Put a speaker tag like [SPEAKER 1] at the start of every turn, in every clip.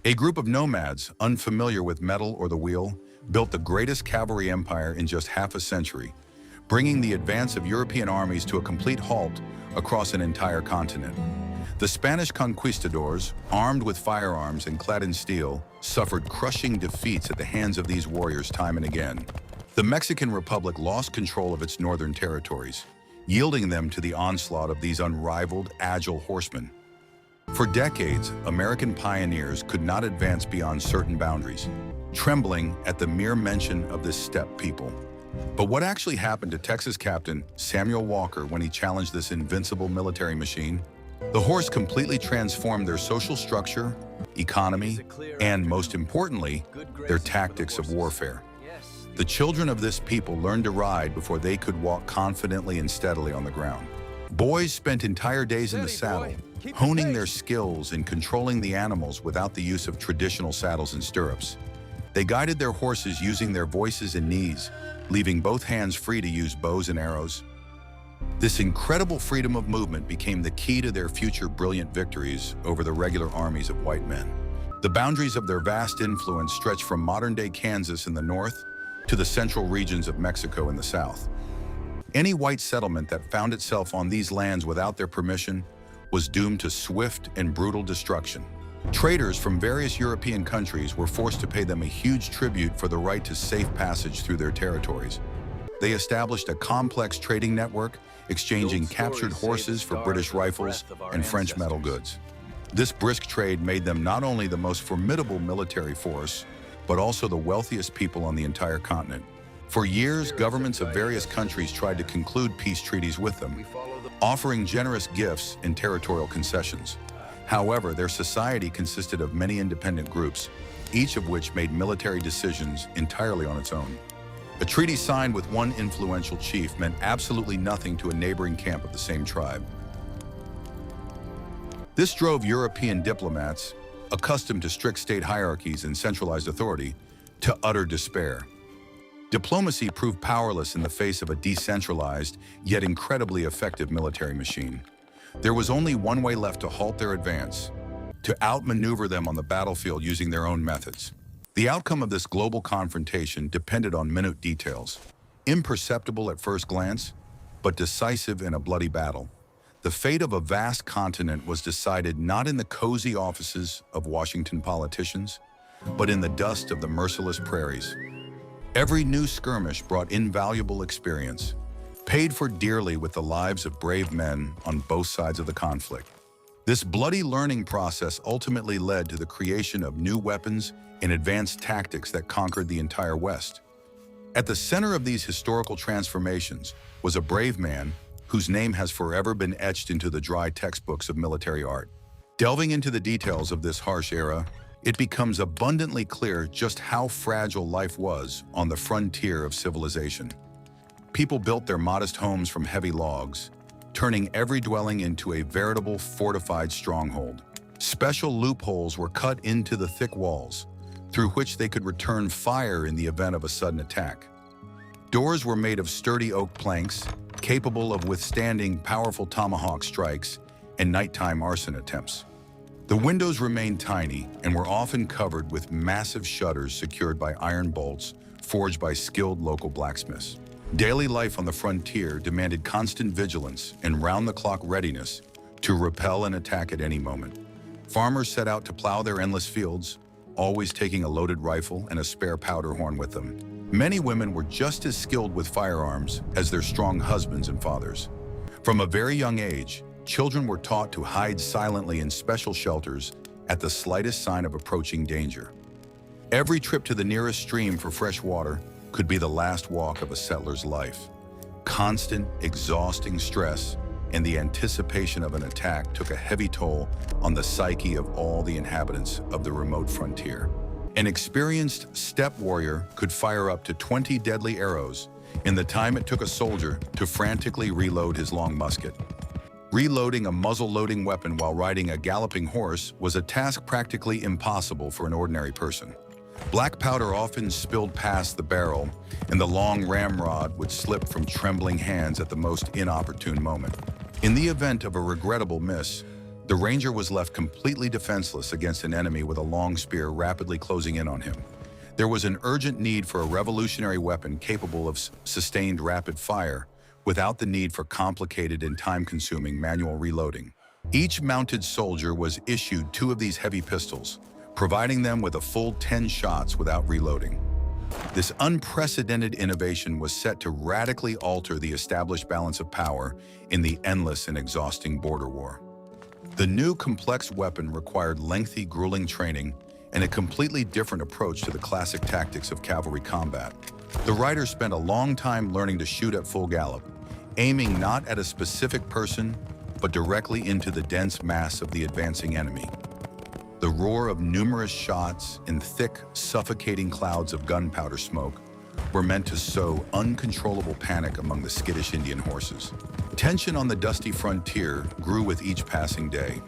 [SPEAKER 1] A group of nomads, unfamiliar with metal or the wheel, built the greatest cavalry empire in just half a century, bringing the advance of European armies to a complete halt across an entire continent. The Spanish conquistadors, armed with firearms and clad in steel, suffered crushing defeats at the hands of these warriors time and again. The Mexican Republic lost control of its northern territories, yielding them to the onslaught of these unrivaled, agile horsemen. For decades, American pioneers could not advance beyond certain boundaries, trembling at the mere mention of this steppe people. But what actually happened to Texas Captain Samuel Walker when he challenged this invincible military machine? The horse completely transformed their social structure, economy, and most importantly, their tactics of warfare. The children of this people learned to ride before they could walk confidently and steadily on the ground. Boys spent entire days in the saddle, honing their skills in controlling the animals without the use of traditional saddles and stirrups. They guided their horses using their voices and knees, leaving both hands free to use bows and arrows. This incredible freedom of movement became the key to their future brilliant victories over the regular armies of white men. The boundaries of their vast influence stretched from modern-day Kansas in the north to the central regions of Mexico in the south. Any white settlement that found itself on these lands without their permission was doomed to swift and brutal destruction. Traders from various European countries were forced to pay them a huge tribute for the right to safe passage through their territories. They established a complex trading network, exchanging captured horses for British rifles and French metal goods. This brisk trade made them not only the most formidable military force, but also the wealthiest people on the entire continent. For years, governments of various countries tried to conclude peace treaties with them, offering generous gifts and territorial concessions. However, their society consisted of many independent groups, each of which made military decisions entirely on its own. A treaty signed with one influential chief meant absolutely nothing to a neighboring camp of the same tribe. This drove European diplomats, accustomed to strict state hierarchies and centralized authority, to utter despair. Diplomacy proved powerless in the face of a decentralized, yet incredibly effective military machine. There was only one way left to halt their advance, to outmaneuver them on the battlefield using their own methods. The outcome of this global confrontation depended on minute details, imperceptible at first glance, but decisive in a bloody battle. The fate of a vast continent was decided not in the cozy offices of Washington politicians, but in the dust of the merciless prairies. Every new skirmish brought invaluable experience, paid for dearly with the lives of brave men on both sides of the conflict. This bloody learning process ultimately led to the creation of new weapons and advanced tactics that conquered the entire West. At the center of these historical transformations was a brave man whose name has forever been etched into the dry textbooks of military art. Delving into the details of this harsh era, it becomes abundantly clear just how fragile life was on the frontier of civilization. People built their modest homes from heavy logs, turning every dwelling into a veritable fortified stronghold. Special loopholes were cut into the thick walls, through which they could return fire in the event of a sudden attack. Doors were made of sturdy oak planks, capable of withstanding powerful tomahawk strikes and nighttime arson attempts. The windows remained tiny and were often covered with massive shutters secured by iron bolts forged by skilled local blacksmiths. Daily life on the frontier demanded constant vigilance and round-the-clock readiness to repel an attack at any moment. Farmers set out to plow their endless fields, always taking a loaded rifle and a spare powder horn with them. Many women were just as skilled with firearms as their strong husbands and fathers. From a very young age, children were taught to hide silently in special shelters at the slightest sign of approaching danger. Every trip to the nearest stream for fresh water could be the last walk of a settler's life. Constant, exhausting stress and the anticipation of an attack took a heavy toll on the psyche of all the inhabitants of the remote frontier. An experienced steppe warrior could fire up to 20 deadly arrows in the time it took a soldier to frantically reload his long musket. Reloading a muzzle-loading weapon while riding a galloping horse was a task practically impossible for an ordinary person. Black powder often spilled past the barrel, and the long ramrod would slip from trembling hands at the most inopportune moment. In the event of a regrettable miss, The ranger was left completely defenseless against an enemy with a long spear rapidly closing in on him. There was an urgent need for a revolutionary weapon capable of sustained rapid fire without the need for complicated and time-consuming manual reloading. Each mounted soldier was issued 2 of these heavy pistols, providing them with a full 10 shots without reloading. This unprecedented innovation was set to radically alter the established balance of power in the endless and exhausting border war. The new complex weapon required lengthy, grueling training and a completely different approach to the classic tactics of cavalry combat. The riders spent a long time learning to shoot at full gallop, aiming not at a specific person, but directly into the dense mass of the advancing enemy. The roar of numerous shots and thick, suffocating clouds of gunpowder smoke were meant to sow uncontrollable panic among the skittish Indian horses. Tension on the dusty frontier grew with each passing day,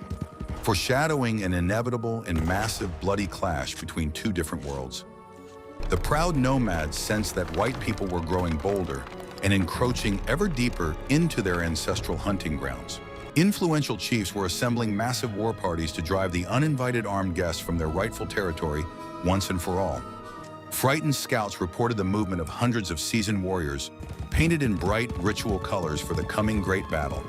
[SPEAKER 1] foreshadowing an inevitable and massive bloody clash between 2 different worlds. The proud nomads sensed that white people were growing bolder and encroaching ever deeper into their ancestral hunting grounds. Influential chiefs were assembling massive war parties to drive the uninvited armed guests from their rightful territory once and for all. Frightened scouts reported the movement of hundreds of seasoned warriors, painted in bright ritual colors for the coming great battle.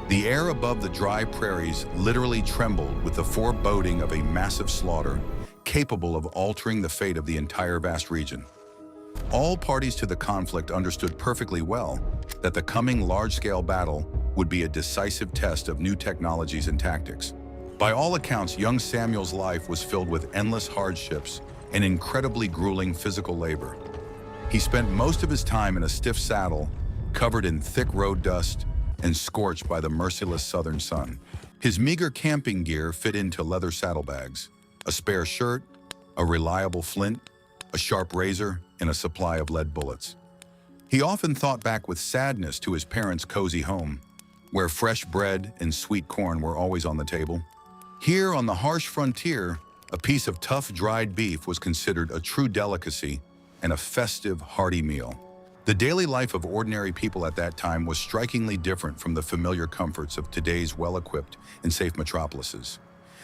[SPEAKER 1] The air above the dry prairies literally trembled with the foreboding of a massive slaughter capable of altering the fate of the entire vast region. All parties to the conflict understood perfectly well that the coming large-scale battle would be a decisive test of new technologies and tactics. By all accounts, young Samuel's life was filled with endless hardships and incredibly grueling physical labor. He spent most of his time in a stiff saddle, covered in thick road dust and scorched by the merciless southern sun. His meager camping gear fit into leather saddlebags, a spare shirt, a reliable flint, a sharp razor, and a supply of lead bullets. He often thought back with sadness to his parents' cozy home, where fresh bread and sweet corn were always on the table. Here on the harsh frontier, a piece of tough dried beef was considered a true delicacy and a festive, hearty meal. The daily life of ordinary people at that time was strikingly different from the familiar comforts of today's well-equipped and safe metropolises.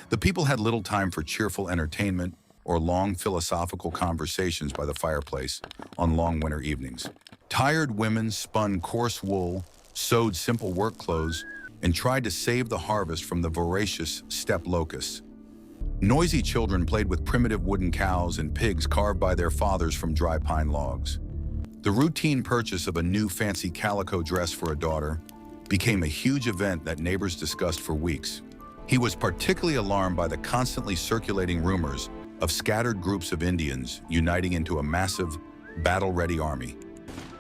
[SPEAKER 1] The people had little time for cheerful entertainment or long philosophical conversations by the fireplace on long winter evenings. Tired women spun coarse wool, sewed simple work clothes, and tried to save the harvest from the voracious steppe locusts. Noisy children played with primitive wooden cows and pigs carved by their fathers from dry pine logs. The routine purchase of a new fancy calico dress for a daughter became a huge event that neighbors discussed for weeks. He was particularly alarmed by the constantly circulating rumors of scattered groups of Indians uniting into a massive, battle-ready army.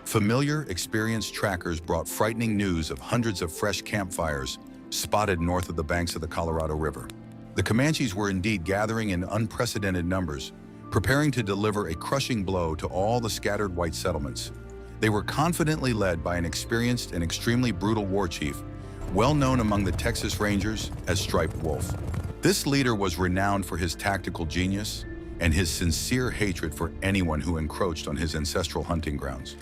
[SPEAKER 1] Familiar, experienced trackers brought frightening news of hundreds of fresh campfires spotted north of the banks of the Colorado River. The Comanches were indeed gathering in unprecedented numbers, preparing to deliver a crushing blow to all the scattered white settlements. They were confidently led by an experienced and extremely brutal war chief, well known among the Texas Rangers as Striped Wolf. This leader was renowned for his tactical genius and his sincere hatred for anyone who encroached on his ancestral hunting grounds.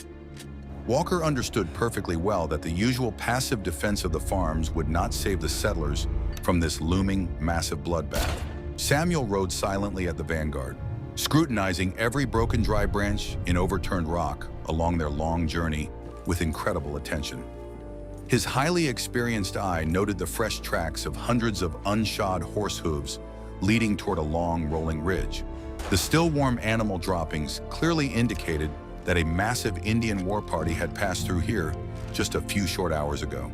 [SPEAKER 1] Walker understood perfectly well that the usual passive defense of the farms would not save the settlers from this looming, massive bloodbath. Samuel rode silently at the vanguard, scrutinizing every broken dry branch and overturned rock along their long journey with incredible attention. His highly experienced eye noted the fresh tracks of hundreds of unshod horse hooves leading toward a long, rolling ridge. The still warm animal droppings clearly indicated that a massive Indian war party had passed through here just a few short hours ago.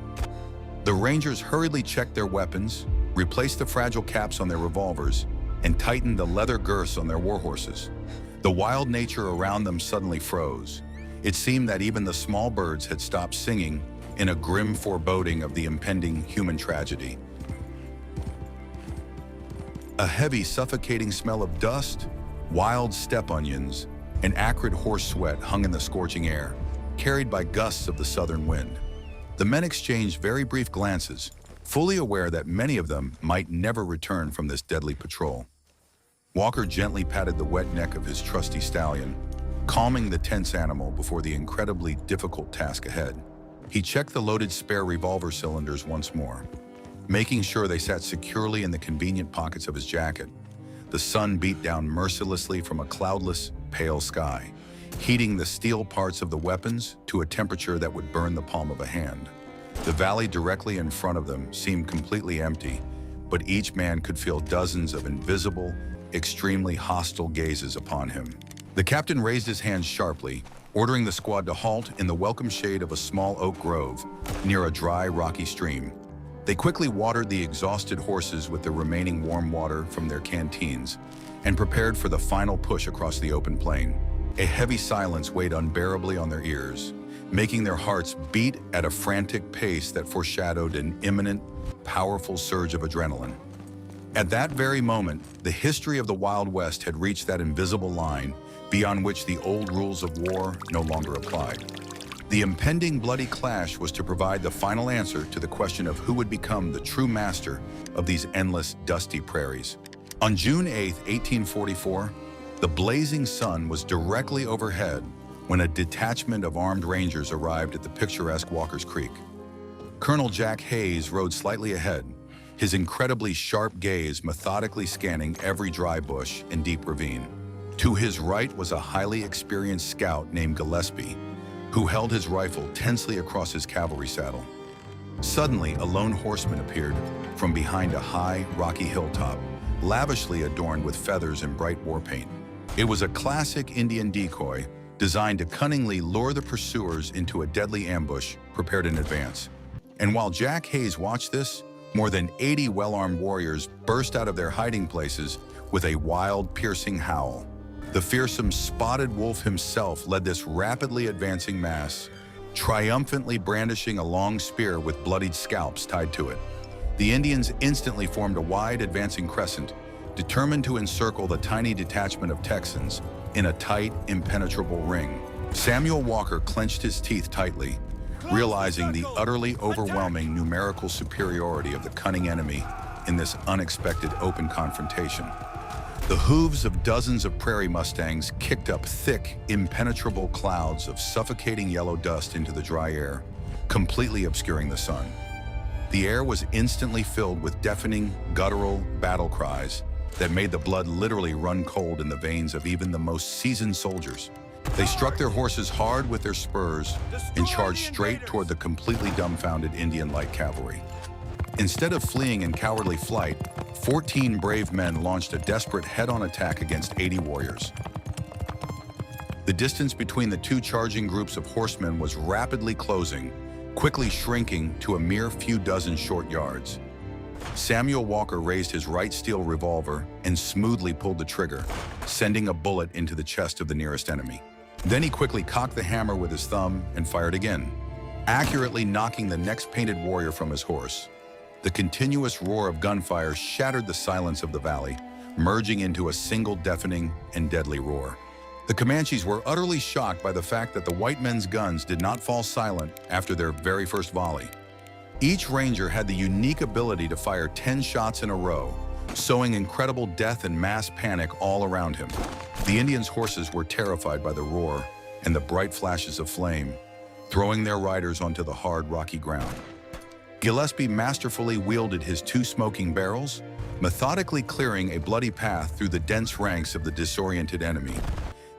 [SPEAKER 1] The Rangers hurriedly checked their weapons, replaced the fragile caps on their revolvers, and tightened the leather girths on their war horses. The wild nature around them suddenly froze. It seemed that even the small birds had stopped singing in a grim foreboding of the impending human tragedy. A heavy, suffocating smell of dust, wild steppe onions, and acrid horse sweat hung in the scorching air, carried by gusts of the southern wind. The men exchanged very brief glances, fully aware that many of them might never return from this deadly patrol. Walker gently patted the wet neck of his trusty stallion, calming the tense animal before the incredibly difficult task ahead. He checked the loaded spare revolver cylinders once more, making sure they sat securely in the convenient pockets of his jacket. The sun beat down mercilessly from a cloudless, pale sky, heating the steel parts of the weapons to a temperature that would burn the palm of a hand. The valley directly in front of them seemed completely empty, but each man could feel dozens of invisible, extremely hostile gazes upon him. The captain raised his hands sharply, ordering the squad to halt in the welcome shade of a small oak grove near a dry, rocky stream. They quickly watered the exhausted horses with the remaining warm water from their canteens and prepared for the final push across the open plain. A heavy silence weighed unbearably on their ears, making their hearts beat at a frantic pace that foreshadowed an imminent, powerful surge of adrenaline. At that very moment, the history of the Wild West had reached that invisible line beyond which the old rules of war no longer applied. The impending bloody clash was to provide the final answer to the question of who would become the true master of these endless, dusty prairies. On June 8, 1844, the blazing sun was directly overhead when a detachment of armed rangers arrived at the picturesque Walker's Creek. Colonel Jack Hayes rode slightly ahead, his incredibly sharp gaze methodically scanning every dry bush and deep ravine. To his right was a highly experienced scout named Gillespie, who held his rifle tensely across his cavalry saddle. Suddenly, a lone horseman appeared from behind a high, rocky hilltop, lavishly adorned with feathers and bright war paint. It was a classic Indian decoy designed to cunningly lure the pursuers into a deadly ambush prepared in advance. And while Jack Hayes watched this, more than 80 well-armed warriors burst out of their hiding places with a wild, piercing howl. The fearsome Spotted Wolf himself led this rapidly advancing mass, triumphantly brandishing a long spear with bloodied scalps tied to it. The Indians instantly formed a wide, advancing crescent, determined to encircle the tiny detachment of Texans in a tight, impenetrable ring. Samuel Walker clenched his teeth tightly, realizing the utterly overwhelming numerical superiority of the cunning enemy in this unexpected open confrontation. The hooves of dozens of prairie mustangs kicked up thick, impenetrable clouds of suffocating yellow dust into the dry air, completely obscuring the sun. The air was instantly filled with deafening, guttural battle cries that made the blood literally run cold in the veins of even the most seasoned soldiers. They struck their horses hard with their spurs and charged straight toward the completely dumbfounded Indian light cavalry. Instead of fleeing in cowardly flight, 14 brave men launched a desperate head-on attack against 80 warriors. The distance between the two charging groups of horsemen was rapidly closing, quickly shrinking to a mere few dozen short yards. Samuel Walker raised his right steel revolver and smoothly pulled the trigger, sending a bullet into the chest of the nearest enemy. Then he quickly cocked the hammer with his thumb and fired again, accurately knocking the next painted warrior from his horse. The continuous roar of gunfire shattered the silence of the valley, merging into a single deafening and deadly roar. The Comanches were utterly shocked by the fact that the white men's guns did not fall silent after their very first volley. Each ranger had the unique ability to fire 10 shots in a row, sowing incredible death and mass panic all around him. The Indians' horses were terrified by the roar and the bright flashes of flame, throwing their riders onto the hard, rocky ground. Gillespie masterfully wielded his two smoking barrels, methodically clearing a bloody path through the dense ranks of the disoriented enemy.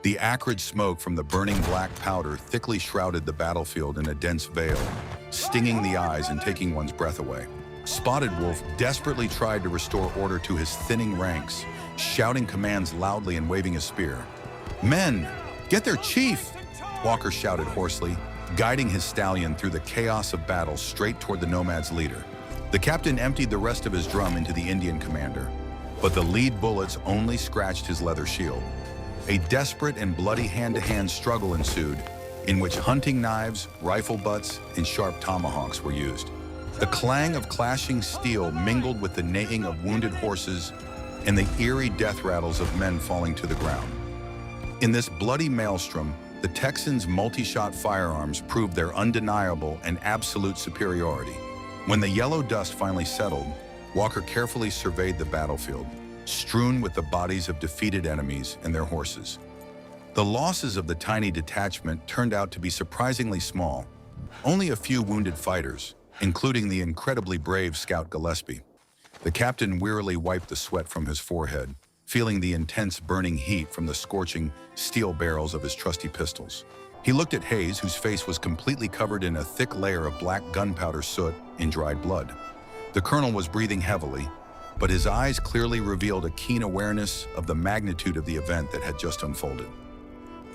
[SPEAKER 1] The acrid smoke from the burning black powder thickly shrouded the battlefield in a dense veil, stinging the eyes and taking one's breath away. Spotted Wolf desperately tried to restore order to his thinning ranks, shouting commands loudly and waving his spear. "Men, get their chief!" Walker shouted hoarsely, guiding his stallion through the chaos of battle straight toward the nomad's leader. The captain emptied the rest of his drum into the Indian commander, but the lead bullets only scratched his leather shield. A desperate and bloody hand-to-hand struggle ensued, in which hunting knives, rifle butts, and sharp tomahawks were used. The clang of clashing steel mingled with the neighing of wounded horses and the eerie death rattles of men falling to the ground. In this bloody maelstrom, the Texans' multi-shot firearms proved their undeniable and absolute superiority. When the yellow dust finally settled, Walker carefully surveyed the battlefield, strewn with the bodies of defeated enemies and their horses. The losses of the tiny detachment turned out to be surprisingly small. Only a few wounded fighters, including the incredibly brave Scout Gillespie. The captain wearily wiped the sweat from his forehead, feeling the intense burning heat from the scorching steel barrels of his trusty pistols. He looked at Hayes, whose face was completely covered in a thick layer of black gunpowder soot and dried blood. The colonel was breathing heavily, but his eyes clearly revealed a keen awareness of the magnitude of the event that had just unfolded.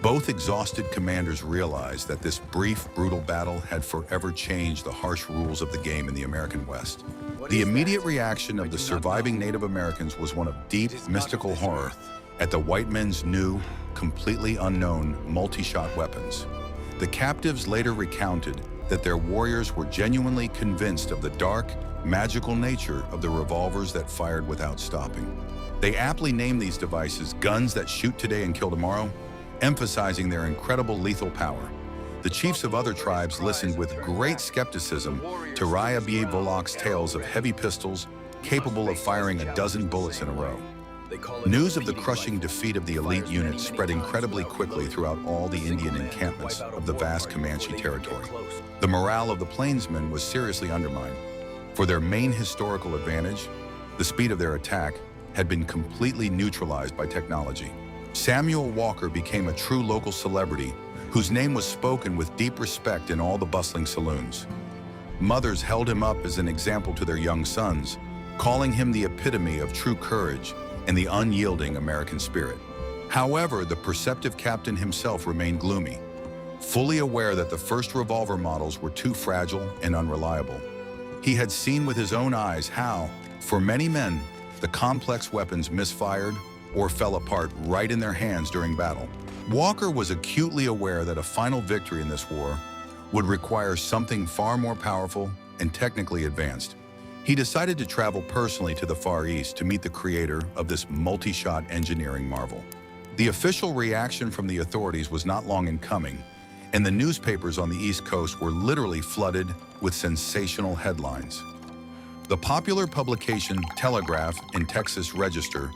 [SPEAKER 1] Both exhausted commanders realized that this brief, brutal battle had forever changed the harsh rules of the game in the American West. The immediate reaction of the surviving Native Americans was one of deep, mystical horror at the white men's new, completely unknown, multi-shot weapons. The captives later recounted that their warriors were genuinely convinced of the dark, magical nature of the revolvers that fired without stopping. They aptly named these devices guns that shoot today and kill tomorrow, emphasizing their incredible lethal power. The chiefs of other tribes listened with great skepticism to Raya B. Volok's tales of heavy pistols capable of firing a dozen bullets in a row. News of the crushing defeat of the elite unit spread incredibly quickly throughout all the Indian encampments of the vast Comanche territory. The morale of the plainsmen was seriously undermined. For their main historical advantage, the speed of their attack had been completely neutralized by technology. Samuel Walker became a true local celebrity whose name was spoken with deep respect in all the bustling saloons. Mothers held him up as an example to their young sons, calling him the epitome of true courage and the unyielding American spirit. However, the perceptive captain himself remained gloomy, fully aware that the first revolver models were too fragile and unreliable. He had seen with his own eyes how, for many men, the complex weapons misfired or fell apart right in their hands during battle. Walker was acutely aware that a final victory in this war would require something far more powerful and technically advanced. He decided to travel personally to the Far East to meet the creator of this multi-shot engineering marvel. The official reaction from the authorities was not long in coming, and the newspapers on the East Coast were literally flooded with sensational headlines. The popular publication Telegraph and Texas Register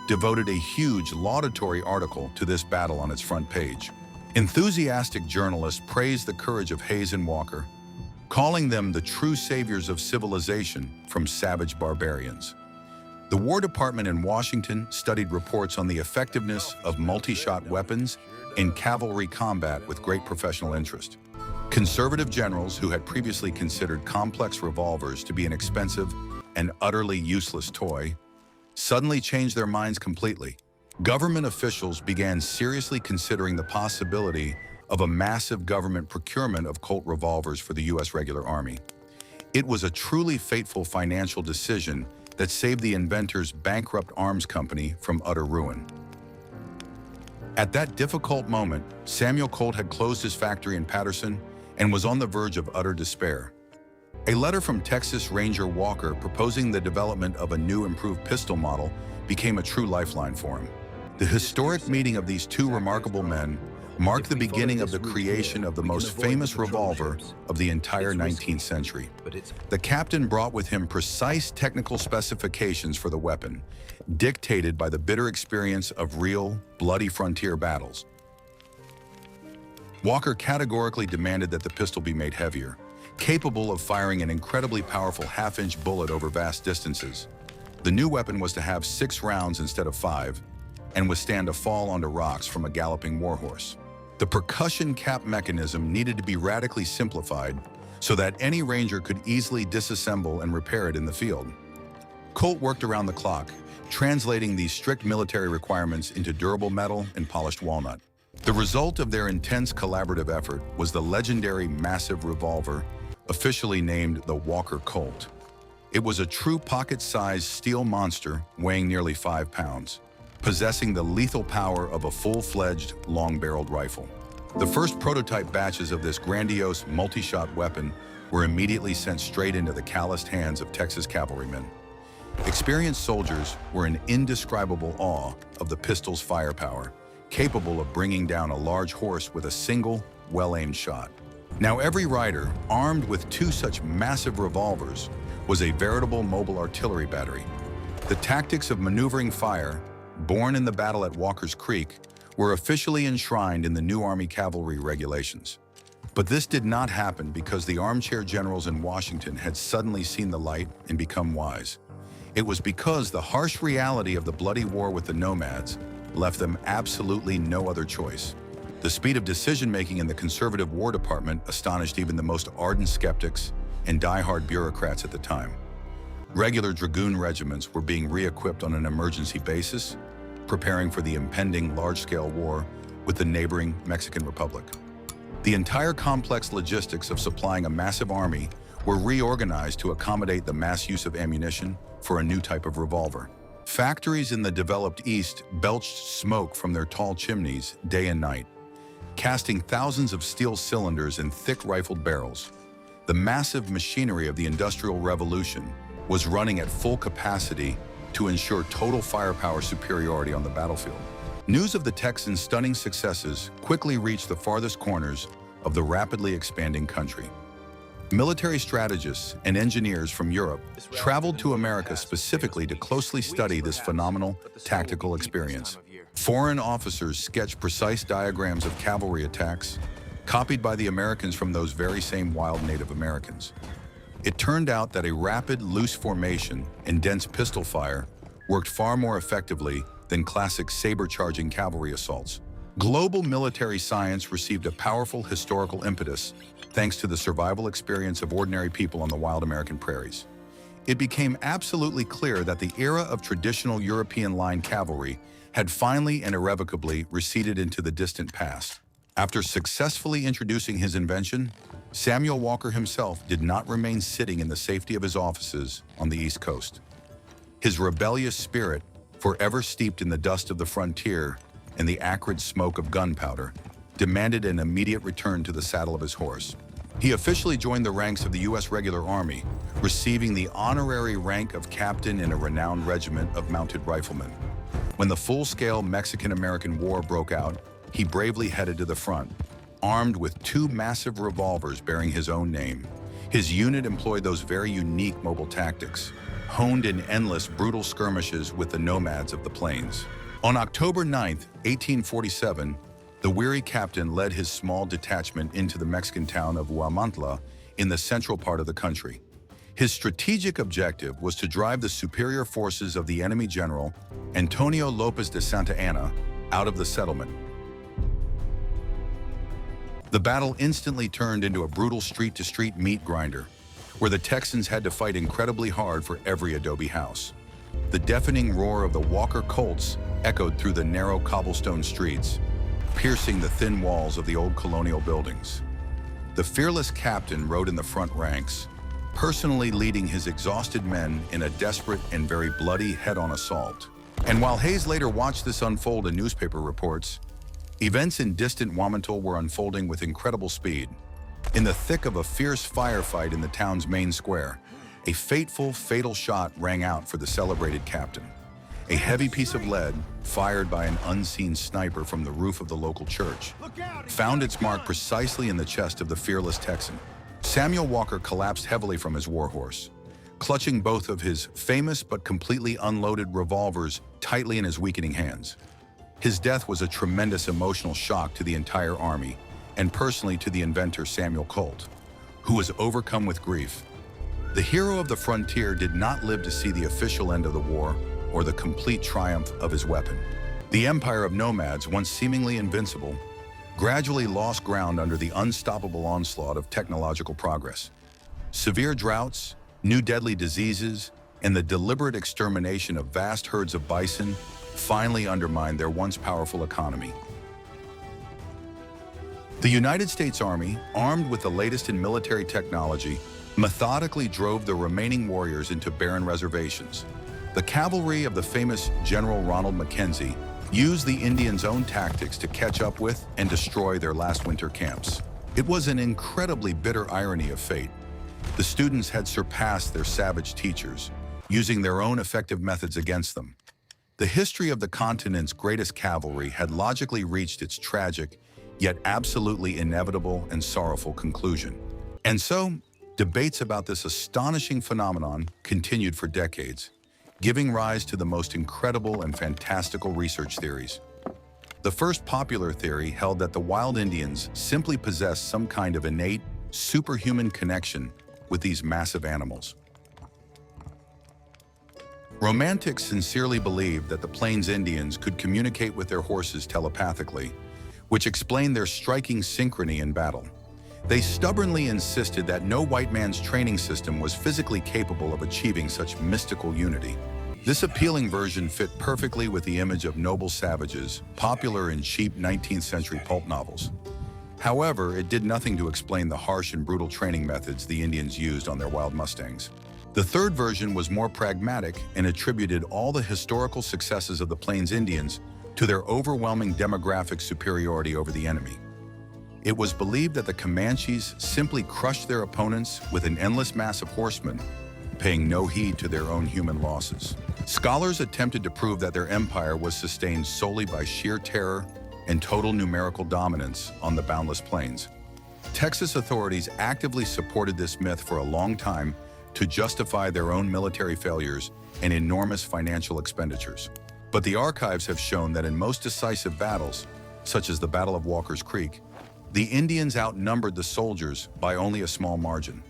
[SPEAKER 1] devoted a huge laudatory article to this battle on its front page. Enthusiastic journalists praised the courage of Hayes and Walker, calling them the true saviors of civilization from savage barbarians. The War Department in Washington studied reports on the effectiveness of multi-shot weapons in cavalry combat with great professional interest. Conservative generals who had previously considered complex revolvers to be an expensive and utterly useless toy suddenly changed their minds completely. Government officials began seriously considering the possibility of a massive government procurement of Colt revolvers for the U.S. regular army. It was a truly fateful financial decision that saved the inventor's bankrupt arms company from utter ruin. At that difficult moment, Samuel Colt had closed his factory in Patterson and was on the verge of utter despair. A letter from Texas Ranger Walker proposing the development of a new improved pistol model became a true lifeline for him. The historic meeting of these two remarkable men marked the beginning of the creation of the most famous revolver of the entire 19th century. The captain brought with him precise technical specifications for the weapon, dictated by the bitter experience of real, bloody frontier battles. Walker categorically demanded that the pistol be made heavier, capable of firing an incredibly powerful half-inch bullet over vast distances. The new weapon was to have 6 rounds instead of 5, and withstand a fall onto rocks from a galloping warhorse. The percussion cap mechanism needed to be radically simplified so that any ranger could easily disassemble and repair it in the field. Colt worked around the clock, translating these strict military requirements into durable metal and polished walnut. The result of their intense collaborative effort was the legendary massive revolver, officially named the Walker Colt. It was a true pocket-sized steel monster weighing nearly 5 pounds, possessing the lethal power of a full-fledged, long-barreled rifle. The first prototype batches of this grandiose multi-shot weapon were immediately sent straight into the calloused hands of Texas cavalrymen. Experienced soldiers were in indescribable awe of the pistol's firepower, capable of bringing down a large horse with a single, well-aimed shot. Now every rider, armed with 2 such massive revolvers, was a veritable mobile artillery battery. The tactics of maneuvering fire, born in the battle at Walker's Creek, were officially enshrined in the new Army cavalry regulations. But this did not happen because the armchair generals in Washington had suddenly seen the light and become wise. It was because the harsh reality of the bloody war with the nomads left them absolutely no other choice. The speed of decision-making in the conservative War Department astonished even the most ardent skeptics and die-hard bureaucrats at the time. Regular dragoon regiments were being re-equipped on an emergency basis, preparing for the impending large-scale war with the neighboring Mexican Republic. The entire complex logistics of supplying a massive army were reorganized to accommodate the mass use of ammunition for a new type of revolver. Factories in the developed East belched smoke from their tall chimneys day and night, casting thousands of steel cylinders in thick rifled barrels. The massive machinery of the Industrial Revolution was running at full capacity to ensure total firepower superiority on the battlefield. News of the Texans' stunning successes quickly reached the farthest corners of the rapidly expanding country. Military strategists and engineers from Europe traveled to America specifically to closely study this phenomenal tactical experience. Foreign officers sketched precise diagrams of cavalry attacks, copied by the Americans from those very same wild Native Americans. It turned out that a rapid, loose formation and dense pistol fire worked far more effectively than classic saber-charging cavalry assaults. Global military science received a powerful historical impetus thanks to the survival experience of ordinary people on the wild American prairies. It became absolutely clear that the era of traditional European line cavalry had finally and irrevocably receded into the distant past. After successfully introducing his invention, Samuel Walker himself did not remain sitting in the safety of his offices on the East Coast. His rebellious spirit, forever steeped in the dust of the frontier and the acrid smoke of gunpowder, demanded an immediate return to the saddle of his horse. He officially joined the ranks of the U.S. Regular Army, receiving the honorary rank of captain in a renowned regiment of mounted riflemen. When the full-scale Mexican-American War broke out, he bravely headed to the front, armed with two massive revolvers bearing his own name. His unit employed those very unique mobile tactics, honed in endless brutal skirmishes with the nomads of the plains. On October 9, 1847, the weary captain led his small detachment into the Mexican town of Huamantla in the central part of the country. His strategic objective was to drive the superior forces of the enemy general, Antonio Lopez de Santa Anna, out of the settlement. The battle instantly turned into a brutal street-to-street meat grinder, where the Texans had to fight incredibly hard for every adobe house. The deafening roar of the Walker Colts echoed through the narrow cobblestone streets, piercing the thin walls of the old colonial buildings. The fearless captain rode in the front ranks, personally leading his exhausted men in a desperate and very bloody head-on assault. And while Hayes later watched this unfold in newspaper reports, events in distant Huamantla were unfolding with incredible speed. In the thick of a fierce firefight in the town's main square, a fateful, fatal shot rang out for the celebrated captain. A heavy piece of lead, fired by an unseen sniper from the roof of the local church, found its mark precisely in the chest of the fearless Texan. Samuel Walker collapsed heavily from his warhorse, clutching both of his famous but completely unloaded revolvers tightly in his weakening hands. His death was a tremendous emotional shock to the entire army, and personally to the inventor Samuel Colt, who was overcome with grief. The hero of the frontier did not live to see the official end of the war or the complete triumph of his weapon. The empire of nomads, once seemingly invincible, gradually lost ground under the unstoppable onslaught of technological progress. Severe droughts, new deadly diseases, and the deliberate extermination of vast herds of bison finally undermined their once powerful economy. The United States Army, armed with the latest in military technology, methodically drove the remaining warriors into barren reservations. The cavalry of the famous General Ronald Mackenzie used the Indians' own tactics to catch up with and destroy their last winter camps. It was an incredibly bitter irony of fate. The students had surpassed their savage teachers, using their own effective methods against them. The history of the continent's greatest cavalry had logically reached its tragic, yet absolutely inevitable and sorrowful conclusion. And so, debates about this astonishing phenomenon continued for decades, giving rise to the most incredible and fantastical research theories. The first popular theory held that the wild Indians simply possessed some kind of innate, superhuman connection with these massive animals. Romantics sincerely believed that the Plains Indians could communicate with their horses telepathically, which explained their striking synchrony in battle. They stubbornly insisted that no white man's training system was physically capable of achieving such mystical unity. This appealing version fit perfectly with the image of noble savages, popular in cheap 19th century pulp novels. However, it did nothing to explain the harsh and brutal training methods the Indians used on their wild mustangs. The third version was more pragmatic and attributed all the historical successes of the Plains Indians to their overwhelming demographic superiority over the enemy. It was believed that the Comanches simply crushed their opponents with an endless mass of horsemen, paying no heed to their own human losses. Scholars attempted to prove that their empire was sustained solely by sheer terror and total numerical dominance on the boundless plains. Texas authorities actively supported this myth for a long time to justify their own military failures and enormous financial expenditures. But the archives have shown that in most decisive battles, such as the Battle of Walker's Creek, the Indians outnumbered the soldiers by only a small margin.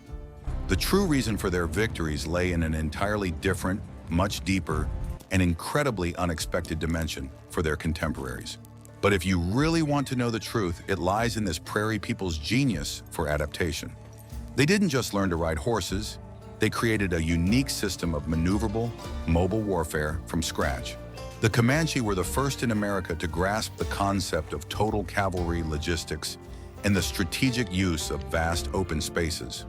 [SPEAKER 1] The true reason for their victories lay in an entirely different, much deeper, and incredibly unexpected dimension for their contemporaries. But if you really want to know the truth, it lies in this prairie people's genius for adaptation. They didn't just learn to ride horses, they created a unique system of maneuverable, mobile warfare from scratch. The Comanche were the first in America to grasp the concept of total cavalry logistics and the strategic use of vast open spaces.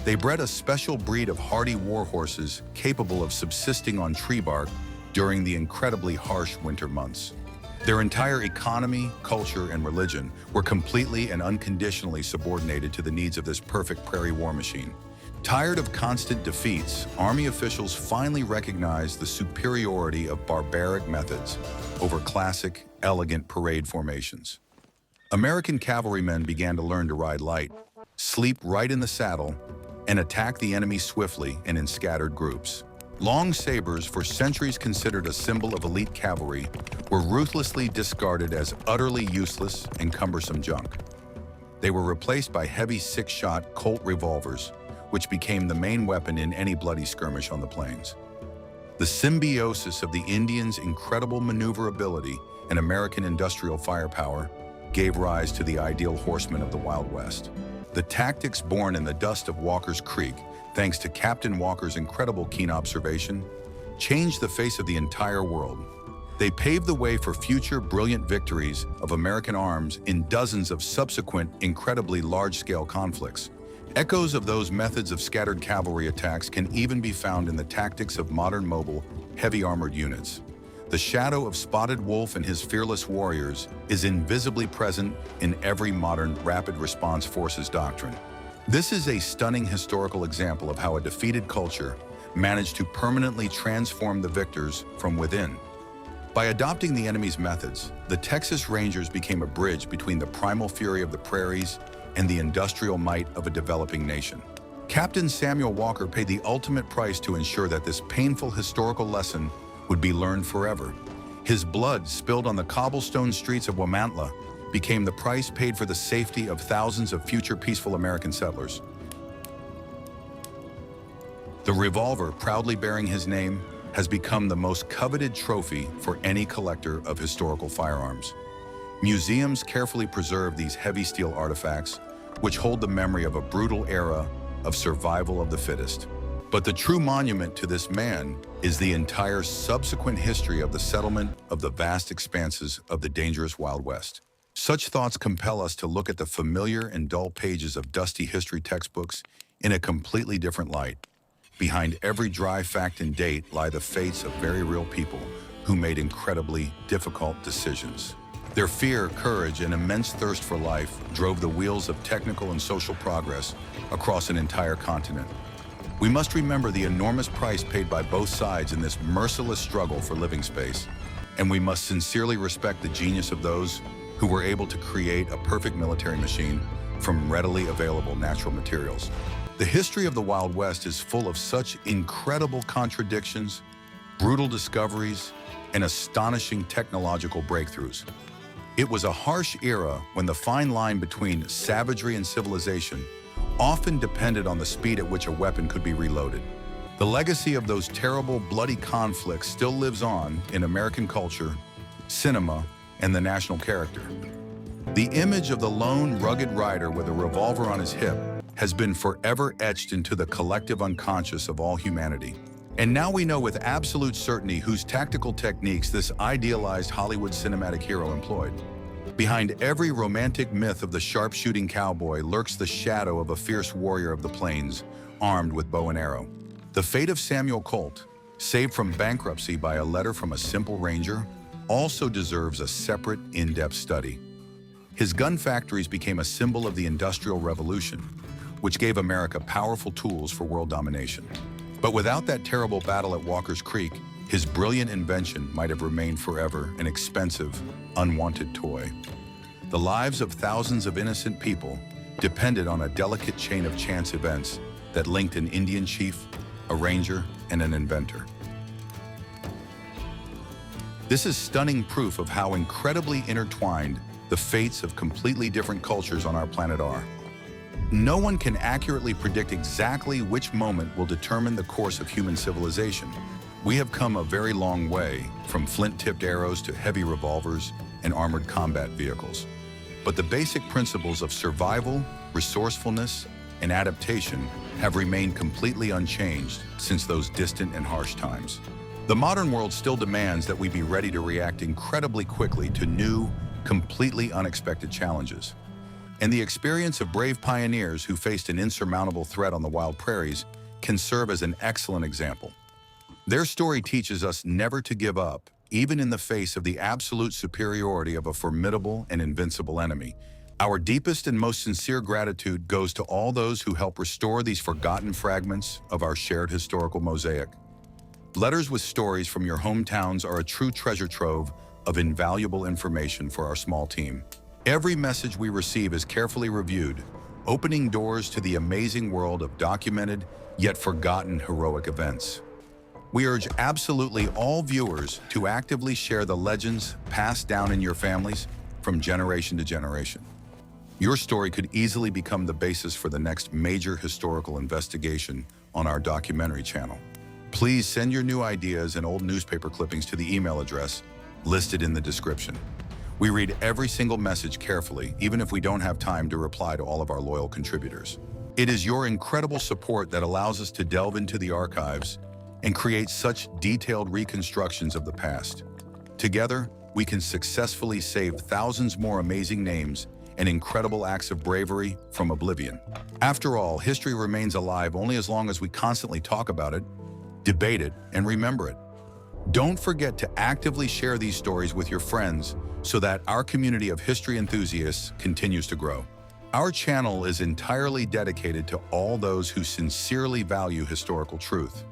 [SPEAKER 1] They bred a special breed of hardy war horses capable of subsisting on tree bark during the incredibly harsh winter months. Their entire economy, culture, and religion were completely and unconditionally subordinated to the needs of this perfect prairie war machine. Tired of constant defeats, Army officials finally recognized the superiority of barbaric methods over classic, elegant parade formations. American cavalrymen began to learn to ride light, sleep right in the saddle, and attack the enemy swiftly and in scattered groups. Long sabers, for centuries considered a symbol of elite cavalry, were ruthlessly discarded as utterly useless and cumbersome junk. They were replaced by heavy six-shot Colt revolvers, which became the main weapon in any bloody skirmish on the plains. The symbiosis of the Indians' incredible maneuverability and American industrial firepower gave rise to the ideal horsemen of the Wild West. The tactics born in the dust of Walker's Creek, thanks to Captain Walker's incredible keen observation, changed the face of the entire world. They paved the way for future brilliant victories of American arms in dozens of subsequent, incredibly large-scale conflicts. Echoes of those methods of scattered cavalry attacks can even be found in the tactics of modern mobile, heavy armored units. The shadow of Spotted Wolf and his fearless warriors is invisibly present in every modern rapid response forces doctrine. This is a stunning historical example of how a defeated culture managed to permanently transform the victors from within. By adopting the enemy's methods, the Texas Rangers became a bridge between the primal fury of the prairies and the industrial might of a developing nation. Captain Samuel Walker paid the ultimate price to ensure that this painful historical lesson would be learned forever. His blood, spilled on the cobblestone streets of Wamantla, became the price paid for the safety of thousands of future peaceful American settlers. The revolver, proudly bearing his name, has become the most coveted trophy for any collector of historical firearms. Museums carefully preserve these heavy steel artifacts, which hold the memory of a brutal era of survival of the fittest. But the true monument to this man is the entire subsequent history of the settlement of the vast expanses of the dangerous Wild West. Such thoughts compel us to look at the familiar and dull pages of dusty history textbooks in a completely different light. Behind every dry fact and date lie the fates of very real people who made incredibly difficult decisions. Their fear, courage, and immense thirst for life drove the wheels of technical and social progress across an entire continent. We must remember the enormous price paid by both sides in this merciless struggle for living space, and we must sincerely respect the genius of those who were able to create a perfect military machine from readily available natural materials. The history of the Wild West is full of such incredible contradictions, brutal discoveries, and astonishing technological breakthroughs. It was a harsh era when the fine line between savagery and civilization often depended on the speed at which a weapon could be reloaded. The legacy of those terrible, bloody conflicts still lives on in American culture, cinema, and the national character. The image of the lone, rugged rider with a revolver on his hip has been forever etched into the collective unconscious of all humanity. And now we know with absolute certainty whose tactical techniques this idealized Hollywood cinematic hero employed. Behind every romantic myth of the sharpshooting cowboy lurks the shadow of a fierce warrior of the plains, armed with bow and arrow. The fate of Samuel Colt, saved from bankruptcy by a letter from a simple ranger, also deserves a separate, in-depth study. His gun factories became a symbol of the Industrial Revolution, which gave America powerful tools for world domination. But without that terrible battle at Walker's Creek, his brilliant invention might have remained forever an expensive, unwanted toy. The lives of thousands of innocent people depended on a delicate chain of chance events that linked an Indian chief, a ranger, and an inventor. This is stunning proof of how incredibly intertwined the fates of completely different cultures on our planet are. No one can accurately predict exactly which moment will determine the course of human civilization. We have come a very long way, from flint-tipped arrows to heavy revolvers and armored combat vehicles. But the basic principles of survival, resourcefulness, and adaptation have remained completely unchanged since those distant and harsh times. The modern world still demands that we be ready to react incredibly quickly to new, completely unexpected challenges. And the experience of brave pioneers who faced an insurmountable threat on the wild prairies can serve as an excellent example. Their story teaches us never to give up, even in the face of the absolute superiority of a formidable and invincible enemy. Our deepest and most sincere gratitude goes to all those who help restore these forgotten fragments of our shared historical mosaic. Letters with stories from your hometowns are a true treasure trove of invaluable information for our small team. Every message we receive is carefully reviewed, opening doors to the amazing world of documented yet forgotten heroic events. We urge absolutely all viewers to actively share the legends passed down in your families from generation to generation. Your story could easily become the basis for the next major historical investigation on our documentary channel. Please send your new ideas and old newspaper clippings to the email address listed in the description. We read every single message carefully, even if we don't have time to reply to all of our loyal contributors. It is your incredible support that allows us to delve into the archives and create such detailed reconstructions of the past. Together, we can successfully save thousands more amazing names and incredible acts of bravery from oblivion. After all, history remains alive only as long as we constantly talk about it, debate it, and remember it. Don't forget to actively share these stories with your friends so that our community of history enthusiasts continues to grow. Our channel is entirely dedicated to all those who sincerely value historical truth.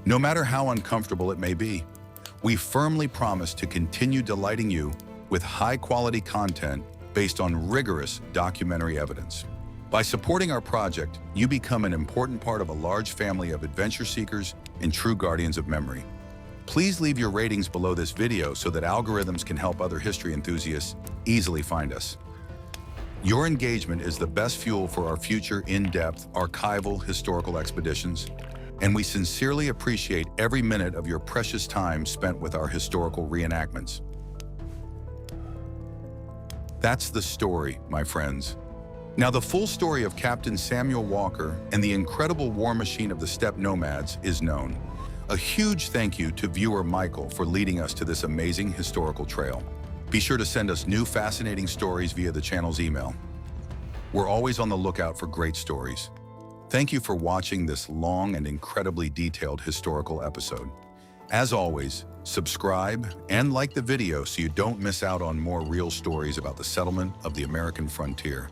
[SPEAKER 1] No matter how uncomfortable it may be, we firmly promise to continue delighting you with high-quality content based on rigorous documentary evidence. By supporting our project, you become an important part of a large family of adventure seekers and true guardians of memory. Please leave your ratings below this video so that algorithms can help other history enthusiasts easily find us. Your engagement is the best fuel for our future in-depth archival historical expeditions, and we sincerely appreciate every minute of your precious time spent with our historical reenactments. That's the story, my friends. Now, the full story of Captain Samuel Walker and the incredible war machine of the steppe nomads is known. A huge thank you to viewer Michael for leading us to this amazing historical trail. Be sure to send us new fascinating stories via the channel's email. We're always on the lookout for great stories. Thank you for watching this long and incredibly detailed historical episode. As always, subscribe and like the video so you don't miss out on more real stories about the settlement of the American frontier.